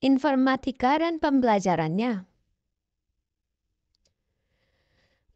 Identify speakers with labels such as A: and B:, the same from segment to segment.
A: Informatika dan pembelajarannya.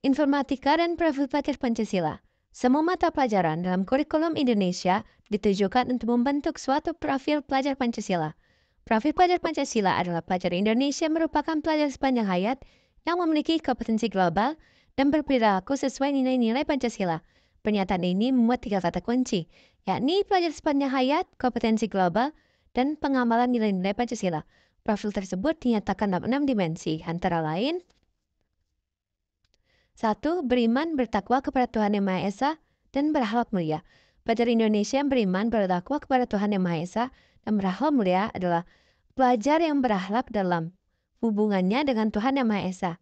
A: Informatika dan profil pelajar Pancasila. Semua mata pelajaran dalam kurikulum Indonesia ditujukan untuk membentuk suatu profil pelajar Pancasila. Profil pelajar Pancasila adalah pelajar Indonesia merupakan pelajar sepanjang hayat yang memiliki kompetensi global dan berperilaku sesuai nilai-nilai Pancasila. Pernyataan ini memuat 3 kata kunci, yakni pelajar sepanjang hayat, kompetensi global, dan pengamalan nilai-nilai Pancasila. Profil tersebut dinyatakan dalam 6 dimensi, antara lain 1. Beriman bertakwa kepada Tuhan Yang Maha Esa dan berakhlak mulia. Pelajar Indonesia yang beriman bertakwa kepada Tuhan Yang Maha Esa dan berakhlak mulia adalah pelajar yang berakhlak dalam hubungannya dengan Tuhan Yang Maha Esa.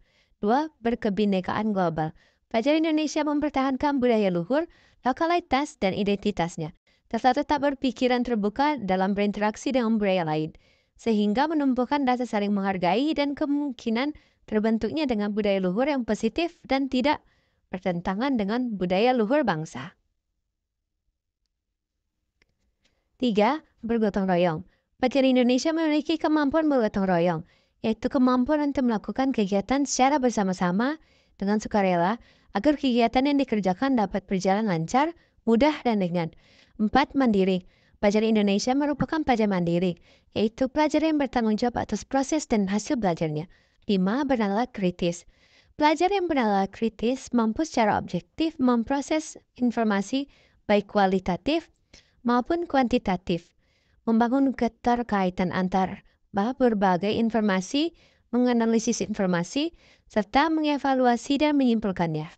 A: 2. Berkebinekaan global. Pelajar Indonesia mempertahankan budaya luhur, lokalitas, dan identitasnya, serta tetap berpikiran terbuka dalam berinteraksi dengan budaya lain, sehingga menumbuhkan rasa saling menghargai dan kemungkinan terbentuknya dengan budaya luhur yang positif dan tidak bertentangan dengan budaya luhur bangsa. 3. Bergotong royong. Pelajar Indonesia memiliki kemampuan bergotong royong, yaitu kemampuan untuk melakukan kegiatan secara bersama-sama dengan sukarela agar kegiatan yang dikerjakan dapat berjalan lancar, mudah, dan ringan. 4. Mandiri. Pelajar Indonesia merupakan pelajar mandiri, yaitu pelajar yang bertanggung jawab atas proses dan hasil belajarnya. 5. Bernalar kritis. Pelajar yang bernalar kritis mampu secara objektif memproses informasi baik kualitatif maupun kuantitatif, membangun keterkaitan antar berbagai informasi, menganalisis informasi, serta mengevaluasi dan menyimpulkannya.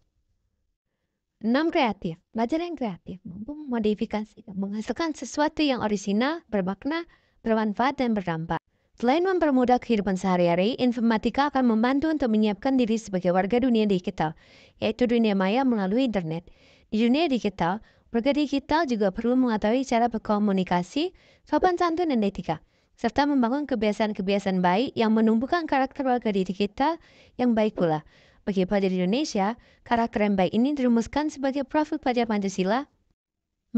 A: 6. Kreatif. Pelajar yang kreatif mampu memodifikasi dan menghasilkan sesuatu yang orisinal, bermakna, bermanfaat, dan berdampak. Selain mempermudah kehidupan sehari-hari, informatika akan membantu untuk menyiapkan diri sebagai warga dunia digital, yaitu dunia maya melalui internet. Di dunia digital, warga digital juga perlu mengetahui cara berkomunikasi, sopan santun, dan etika, serta membangun kebiasaan-kebiasaan baik yang menumbuhkan karakter warga digital yang baik pula. Bagi pelajar Indonesia, karakter yang baik ini dirumuskan sebagai profil pelajar Pancasila.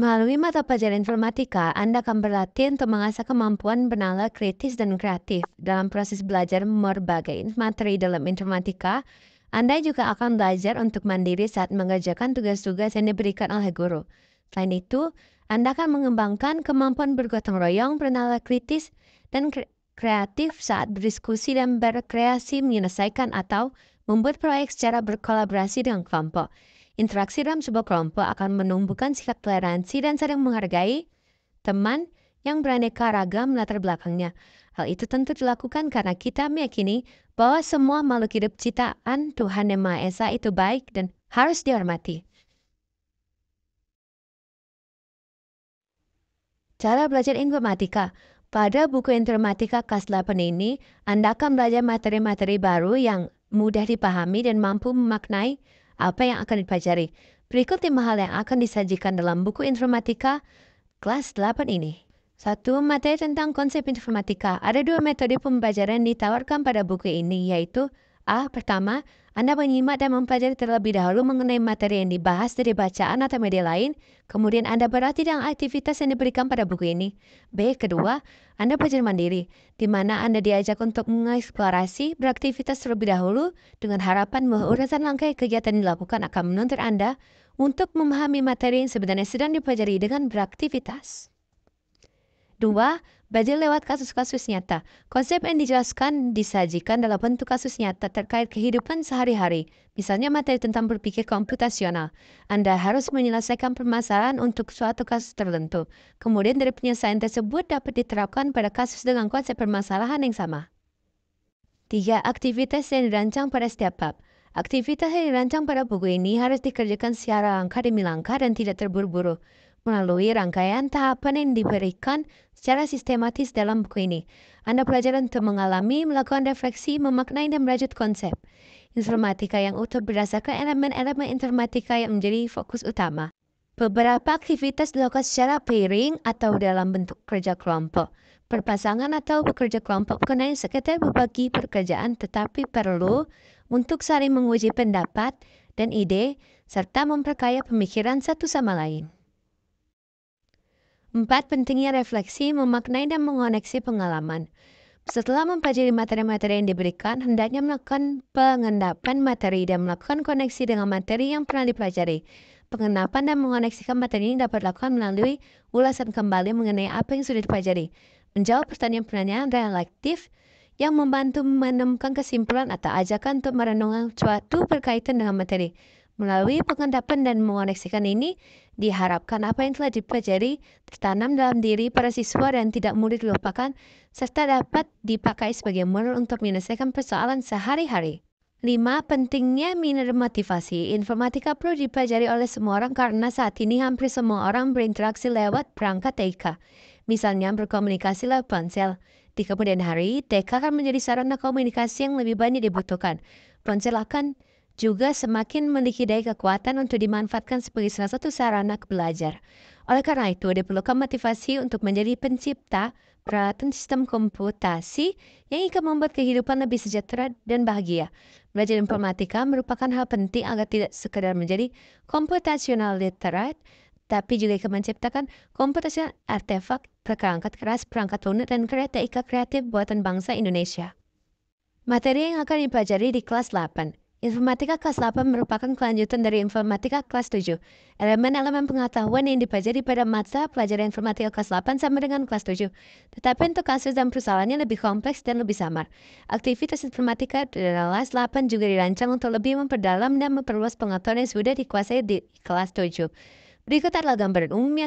A: Melalui mata pelajaran informatika, Anda akan berlatih untuk mengasah kemampuan bernalar kritis dan kreatif. Dalam proses belajar berbagai materi dalam informatika, Anda juga akan belajar untuk mandiri saat mengerjakan tugas-tugas yang diberikan oleh guru. Selain itu, Anda akan mengembangkan kemampuan bergotong royong, bernalar kritis, dan kreatif saat berdiskusi dan berkreasi menyelesaikan atau membuat proyek secara berkolaborasi dengan kelompok. Interaksi dalam sebuah kelompok akan menumbuhkan sikap toleransi dan saling menghargai teman yang beraneka ragam latar belakangnya. Hal itu tentu dilakukan karena kita meyakini bahwa semua makhluk hidup ciptaan Tuhan Yang Maha Esa itu baik dan harus dihormati. Cara belajar informatika. Pada buku informatika kelas 8 ini, Anda akan belajar materi-materi baru yang mudah dipahami dan mampu memaknai apa yang akan dipelajari. Berikut 5 hal yang akan disajikan dalam buku informatika kelas 8 ini. 1. Materi tentang konsep informatika. Ada 2 metode pembelajaran yang ditawarkan pada buku ini, yaitu A. Pertama, Anda menyimak dan mempelajari terlebih dahulu mengenai materi yang dibahas dari bacaan atau media lain, kemudian Anda berlatih dengan aktivitas yang diberikan pada buku ini. B. Kedua, Anda belajar mandiri, di mana Anda diajak untuk mengeksplorasi beraktivitas terlebih dahulu dengan harapan bahwa urutan langkah kegiatan yang dilakukan akan menuntut Anda untuk memahami materi yang sebenarnya sedang dipelajari dengan beraktivitas. 2. Belajar lewat kasus-kasus nyata. Konsep yang dijelaskan disajikan dalam bentuk kasus nyata terkait kehidupan sehari-hari. Misalnya materi tentang berpikir komputasional. Anda harus menyelesaikan permasalahan untuk suatu kasus tertentu. Kemudian dari penyelesaian tersebut dapat diterapkan pada kasus dengan konsep permasalahan yang sama. 3. Aktivitas yang dirancang pada setiap bab. Aktivitas yang dirancang pada buku ini harus dikerjakan secara langkah demi langkah dan tidak terburu-buru. Melalui rangkaian tahapan yang diberikan secara sistematis dalam buku ini, Anda belajar untuk mengalami, melakukan refleksi, memaknai, dan merajut konsep informatika yang utuh berdasarkan elemen-elemen informatika yang menjadi fokus utama. Beberapa aktivitas dilakukan secara pairing atau dalam bentuk kerja kelompok. Berpasangan atau bekerja kelompok bukan hanya sekedar berbagi pekerjaan, tetapi perlu untuk saling menguji pendapat dan ide, serta memperkaya pemikiran satu sama lain. 4. Pentingnya refleksi, memaknai, dan mengoneksi pengalaman. Setelah mempelajari materi-materi yang diberikan, hendaknya melakukan pengendapan materi dan melakukan koneksi dengan materi yang pernah dipelajari. Pengendapan dan mengoneksikan materi ini dapat dilakukan melalui ulasan kembali mengenai apa yang sudah dipelajari. Menjawab pertanyaan-pertanyaan reflektif yang membantu menemukan kesimpulan atau ajakan untuk merenungkan suatu berkaitan dengan materi. Melalui pengendapan dan mengoneksikan ini, diharapkan apa yang telah dipelajari tertanam dalam diri para siswa dan tidak mudah dilupakan, serta dapat dipakai sebagai modal untuk menyelesaikan persoalan sehari-hari. 5. Pentingnya minat motivasi. Informatika perlu dipelajari oleh semua orang karena saat ini hampir semua orang berinteraksi lewat perangkat TK. Misalnya berkomunikasi lewat ponsel. Di kemudian hari, TK akan menjadi sarana komunikasi yang lebih banyak dibutuhkan. Ponsel akan juga semakin memiliki daya kekuatan untuk dimanfaatkan sebagai salah satu sarana belajar. Oleh karena itu, diperlukan motivasi untuk menjadi pencipta peralatan sistem komputasi yang akan membuat kehidupan lebih sejahtera dan bahagia. Belajar informatika merupakan hal penting agar tidak sekadar menjadi computational literate, tapi juga akan menciptakan komputasi artefak, perangkat keras, perangkat lunak, dan kereta ikat kreatif buatan bangsa Indonesia. Materi yang akan dipelajari di kelas 8. Informatika kelas 8 merupakan kelanjutan dari informatika kelas 7. Elemen-elemen pengetahuan yang dipelajari pada mata pelajaran informatika kelas 8 sama dengan kelas 7. Tetapi untuk kasus dan persoalannya lebih kompleks dan lebih samar. Aktivitas informatika dalam kelas 8 juga dirancang untuk lebih memperdalam dan memperluas pengetahuan yang sudah dikuasai di kelas 7. Berikut adalah gambaran umum yang